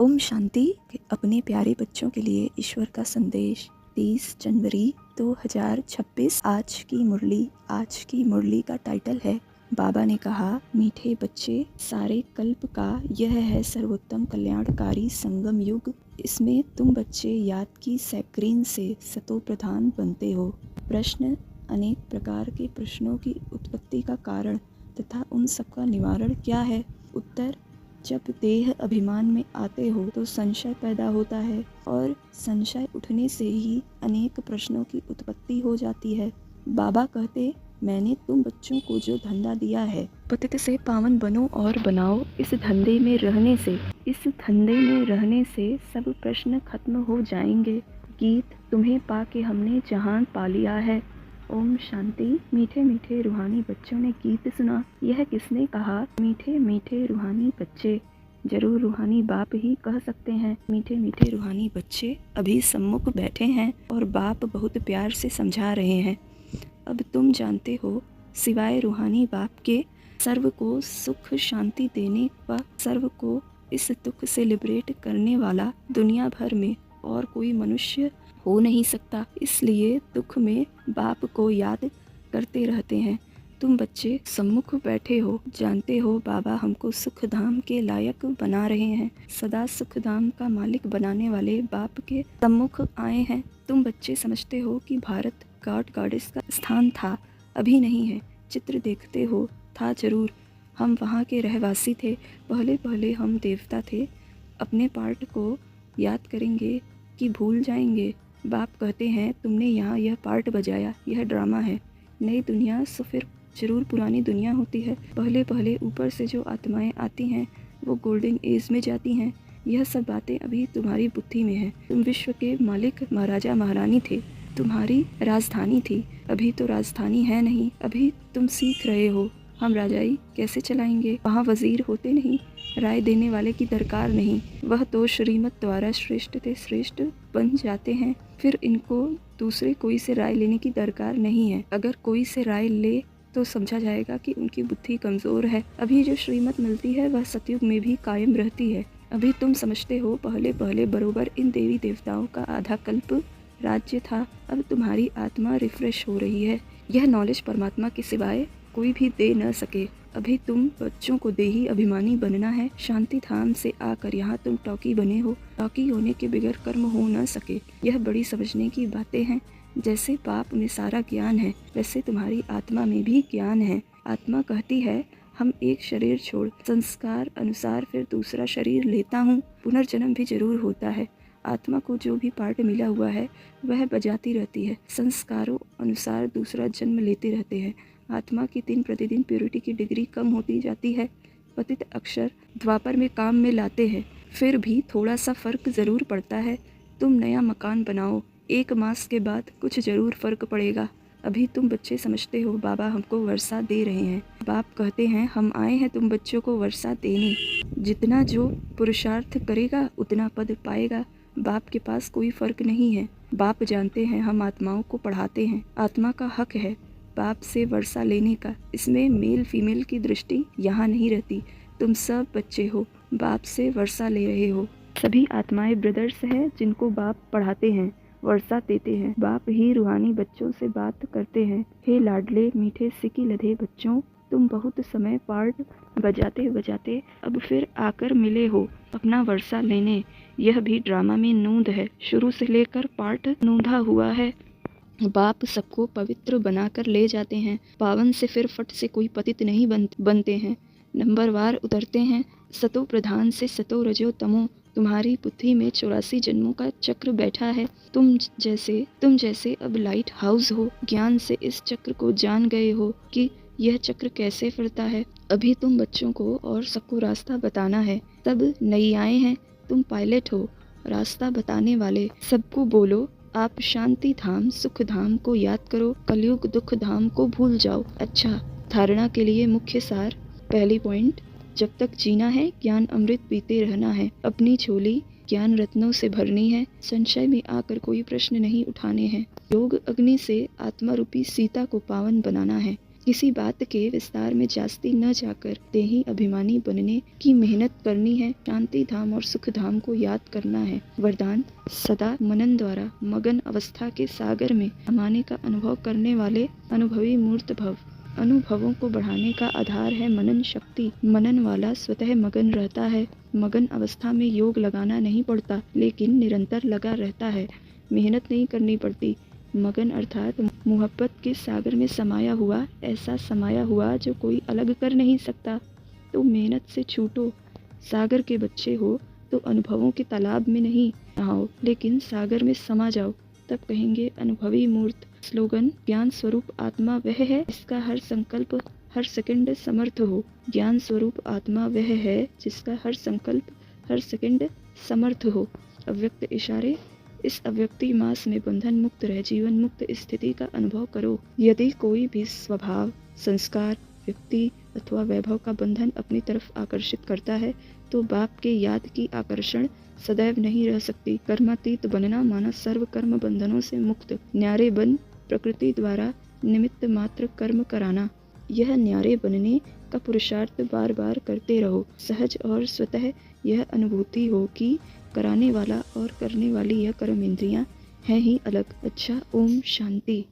ओम शांति। अपने प्यारे बच्चों के लिए ईश्वर का संदेश 30 जनवरी 2026। आज की मुरली का टाइटल है बाबा ने कहा, मीठे बच्चे, सारे कल्प का यह है सर्वोत्तम कल्याणकारी संगम युग। इसमें तुम बच्चे याद की सैक्रीन से सतो प्रधान बनते हो। प्रश्न, अनेक प्रकार के प्रश्नों की उत्पत्ति का कारण तथा उन सबका निवारण क्या है? उत्तर, जब देह अभिमान में आते हो तो संशय पैदा होता है और संशय उठने से ही अनेक प्रश्नों की उत्पत्ति हो जाती है। बाबा कहते, मैंने तुम बच्चों को जो धंधा दिया है, पतित से पावन बनो और बनाओ। इस धंधे में रहने से सब प्रश्न खत्म हो जाएंगे। गीत, तुम्हें पाके हमने जहान पा लिया है। ओम शांति। मीठे मीठे रूहानी बच्चों ने गीत सुना। यह किसने कहा? मीठे मीठे रूहानी बच्चे। जरूर रूहानी बाप ही कह सकते हैं। मीठे मीठे रूहानी बच्चे अभी सम्मुख बैठे हैं और बाप बहुत प्यार से समझा रहे हैं। अब तुम जानते हो, सिवाय रूहानी बाप के सर्व को सुख शांति देने व सर्व को इस दुख से लिबरेट करने वाला दुनिया भर में और कोई मनुष्य हो नहीं सकता। इसलिए दुख में बाप को याद करते रहते हैं। तुम बच्चे सम्मुख बैठे हो, जानते हो बाबा हमको सुख धाम के लायक बना रहे हैं। सदा सुख धाम का मालिक बनाने वाले बाप के सम्मुख आए हैं। तुम बच्चे समझते हो कि भारत गॉड गॉडेस का स्थान था, अभी नहीं है। चित्र देखते हो, था जरूर। हम वहाँ के रहवासी थे। पहले हम देवता थे। अपने पार्ट को याद करेंगे कि भूल जाएंगे? बाप कहते हैं, तुमने यहाँ यह पार्ट बजाया, यह ड्रामा है। नई दुनिया सो फिर जरूर पुरानी दुनिया होती है। पहले ऊपर से जो आत्माएं आती हैं वो गोल्डन एज में जाती हैं। यह सब बातें अभी तुम्हारी बुद्धि में है। तुम विश्व के मालिक महाराजा महारानी थे, तुम्हारी राजधानी थी। अभी तो राजधानी है नहीं, अभी तुम सीख रहे हो। हम राजाई कैसे चलाएंगे? वहाँ वजीर होते नहीं, राय देने वाले की दरकार नहीं। वह तो श्रीमत द्वारा श्रेष्ठ थे, श्रेष्ठ बन जाते हैं। फिर इनको दूसरे कोई से राय लेने की दरकार नहीं है। अगर कोई से राय ले तो समझा जाएगा कि उनकी बुद्धि कमज़ोर है। अभी जो श्रीमत मिलती है वह सतयुग में भी कायम रहती है। अभी तुम समझते हो, पहले बरोबर इन देवी देवताओं का आधा कल्प राज्य था। अब तुम्हारी आत्मा रिफ्रेश हो रही है। यह नॉलेज परमात्मा के सिवाय कोई भी दे न सके। अभी तुम बच्चों को देही अभिमानी बनना है। शांति धाम से आकर यहाँ तुम टॉकी बने हो। टॉकी होने के बगैर कर्म हो न सके। यह बड़ी समझने की बातें हैं। जैसे बाप में सारा ज्ञान है, वैसे तुम्हारी आत्मा में भी ज्ञान है। आत्मा कहती है, हम एक शरीर छोड़ संस्कार अनुसार फिर दूसरा शरीर लेता हूँ। पुनर्जन्म भी जरूर होता है। आत्मा को जो भी पार्ट मिला हुआ है वह बजाती रहती है। संस्कारों अनुसार दूसरा जन्म लेते रहते हैं। आत्मा की दिन प्रतिदिन प्योरिटी की डिग्री कम होती जाती है। पतित अक्षर द्वापर में काम में लाते हैं, फिर भी थोड़ा सा फर्क ज़रूर पड़ता है। तुम नया मकान बनाओ, 1 मास के बाद कुछ ज़रूर फर्क पड़ेगा। अभी तुम बच्चे समझते हो बाबा हमको वर्षा दे रहे हैं। बाप कहते हैं, हम आए हैं तुम बच्चों को वर्षा देने। जितना जो पुरुषार्थ करेगा उतना पद पाएगा। बाप के पास कोई फ़र्क नहीं है। बाप जानते हैं हम आत्माओं को पढ़ाते हैं। आत्मा का हक है बाप से वर्षा लेने का। इसमें मेल फीमेल की दृष्टि यहाँ नहीं रहती। तुम सब बच्चे हो, बाप से वर्षा ले रहे हो। सभी आत्माएं ब्रदर्स हैं जिनको बाप पढ़ाते हैं, वर्षा देते हैं। बाप ही रूहानी बच्चों से बात करते हैं। हे लाडले मीठे सिकी लधे बच्चों, तुम बहुत समय पार्ट बजाते बजाते अब फिर आकर मिले हो अपना वर्षा लेने। यह भी ड्रामा में नूंद है। शुरू से लेकर पार्ट नूंधा हुआ है। बाप सबको पवित्र बनाकर ले जाते हैं। पावन से फिर फट से कोई पतित नहीं बनते हैं। नंबरवार उतरते हैं। सतो प्रधान से सतो रजो तमो। तुम्हारी बुद्धि में 84 जन्मों का चक्र बैठा है। तुम जैसे अब लाइट हाउस हो। ज्ञान से इस चक्र को जान गए हो कि यह चक्र कैसे फिरता है। अभी तुम बच्चों को और सबको रास्ता बताना है। सब नई आए हैं, तुम पायलट हो, रास्ता बताने वाले। सबको बोलो, आप शांति धाम सुख धाम को याद करो, कलयुग दुख धाम को भूल जाओ। अच्छा, धारणा के लिए मुख्य सार। पहली पॉइंट, जब तक जीना है ज्ञान अमृत पीते रहना है। अपनी झोली ज्ञान रत्नों से भरनी है। संशय में आकर कोई प्रश्न नहीं उठाने हैं। योग अग्नि से आत्मा रूपी सीता को पावन बनाना है। किसी बात के विस्तार में जास्ती न जाकर देही अभिमानी बनने की मेहनत करनी है। शांति धाम और सुख धाम को याद करना है। वरदान, सदा मनन द्वारा मगन अवस्था के सागर में समाने का अनुभव करने वाले अनुभवी मूर्त भव। अनुभवों को बढ़ाने का आधार है मनन शक्ति। मनन वाला स्वतः मगन रहता है। मगन अवस्था में योग लगाना नहीं पड़ता, लेकिन निरंतर लगा रहता है। मेहनत नहीं करनी पड़ती। मगन अर्थात मोहब्बत के सागर में समाया हुआ, ऐसा समाया हुआ जो कोई अलग कर नहीं सकता। तो मेहनत से छूटो। सागर के बच्चे हो तो अनुभवों के तालाब में नहीं नहाओ, लेकिन सागर में समा जाओ, तब कहेंगे अनुभवी मूर्त। स्लोगन, ज्ञान स्वरूप आत्मा वह है जिसका हर संकल्प हर सेकंड समर्थ हो। ज्ञान स्वरूप आत्मा वह है जिसका हर संकल्प हर सेकंड समर्थ हो। अव्यक्त इशारे, इस अव्यक्ति मास में बंधन मुक्त रह जीवन मुक्त स्थिति का अनुभव करो। यदि कोई भी स्वभाव, संस्कार, व्यक्ति अथवा वैभव का बंधन अपनी तरफ आकर्षित करता है, तो बाप के याद की आकर्षण सदैव नहीं रह सकती। कर्मातीत बनना माना सर्व कर्म बंधनों से मुक्त। न्यारे बन प्रकृति द्वारा निमित्त मात्र कर्म कराना। यह न्यारे बनने का पुरुषार्थ बार बार करते रहो। सहज और स्वतः यह अनुभूति हो कि कराने वाला और करने वाली यह कर्म इंद्रियां हैं ही अलग। अच्छा, ओम शांति।